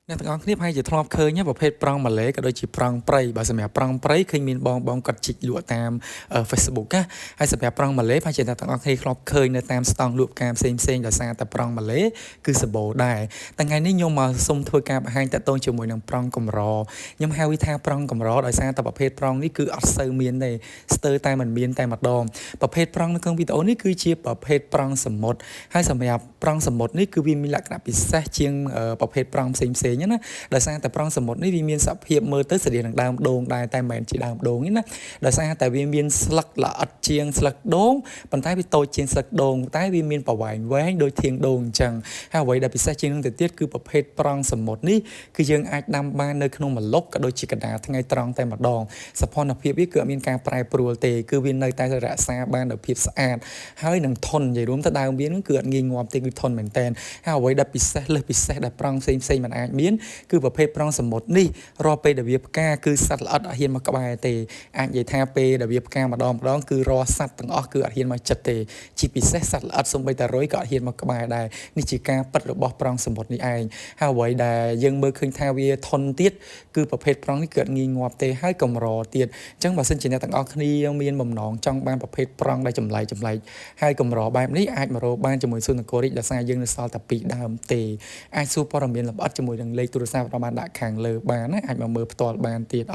អ្នកទាំងអស់គ្នាប្រហែលជាធ្លាប់ឃើញប្រភេទប្រង់ម៉ាឡេក៏ដូចជាប្រង់ព្រៃបើសម្រាប់ប្រង់ព្រៃឃើញមានបងគាត់ជីកលក់តាម Facebook ណាហើយសម្រាប់ប្រង់ម៉ាឡេប្រហែលជាអ្នកទាំងអស់គ្នាធ្លាប់ឃើញនៅតាមស្តង់លក់ផ្កាផ្សេងដោយសារតែប្រង់ម៉ាឡេគឺសម្បូរដែរតែថ្ងៃនេះខ្ញុំមកសុំធ្វើការបង្ហាញតាក់ទងជាមួយនឹងប្រង់កម្រខ្ញុំហៅវាថាប្រង់កម្រដោយសារតែប្រភេទប្រង់នេះគឺអត់សូវមានទេស្ទើរតែមិនមានតែម្ដងប្រភេទប្រង់នៅក្នុងវីដេអូនេះគឺជាប្រភេទប្រង់សមុទ្រហើយសម្រាប់ប្រង់សមុទ្រនេះគឺវាមានលក្ខណៈពិសេសជាងប្រភេទប្រង់ផ្សេងណាដោយសារតែប្រង់សមុទ្រនេះវាមានសភាពមើលទៅស្តៀងនឹងដើមដូងដែរតែមិនមែនជាដើមដូងទេណាដោយសារតែវាមានស្លឹកល្អិតជាងស្លឹកដូងប៉ុន្តែវាតូចជាងស្លឹកដូងតែវាមានប្រវែងវែងដូចធាងដូងអញ្ចឹងហើយអ្វីដែលពិសេសជាងនឹងទៅទៀតគឺប្រភេទប្រង់សមុទ្រនេះគឺយើងអាចដាំបាននៅក្នុងម្លប់ក៏ដូចជាកណ្ដាលថ្ងៃត្រង់តែម្ដងសភនភាពវាគឺអត់មានការប្រែប្រួលទេគឺវានៅតែរក្សាបាននូវភាពស្អាតហើយនឹងធន់និយាយរួមទៅដើមវាគឺអត់ងាយងាប់ទេគឺធន់មែនតើហើយអ្វីដែលពិសេសលើសពិសេសដែលប្រង់ផ្សេងមិនអាចមានគឺប្រភេទប្រង់សមុទ្រនេះរាល់ពេលដែលវាផ្កាគឺសត្វល្អិតអត់ហ៊ានមកក្បែរទេអាចនិយាយថាពេលដែលវាផ្កាម្ដងគឺរាល់សត្វទាំងអស់គឺអត់ហ៊ានមកជិតទេជាពិសេសសត្វល្អិតសូម្បីតែរុយក៏អត់ហ៊ានមកក្បែរដែរនេះជាការពិតរបស់ប្រង់សមុទ្រនេះឯងហើយអ្វីដែលយើងមើលឃើញថាវាធន់ទៀតគឺប្រភេទប្រង់នេះគឺអត់ងាយងាប់ទេហើយកម្រទៀតអញ្ចឹងបើសិនជាអ្នកទាំងអស់គ្នាមានបំណងចង់បានប្រភេទប្រង់ដែលចម្លែកហើយកម្របែបនេះអាចមករកបានជាមួយស៊ុននគររាជដោយសារយើងនៅសល់តែ2ដើមទេអាចសួរព័ត៌មានលម្អិតជាមួយនឹងលេខទូរស័ព្ទរបស់បានដាក់ខាងលើបានណាអាចមកមើលផ្ទាល់បានទៀត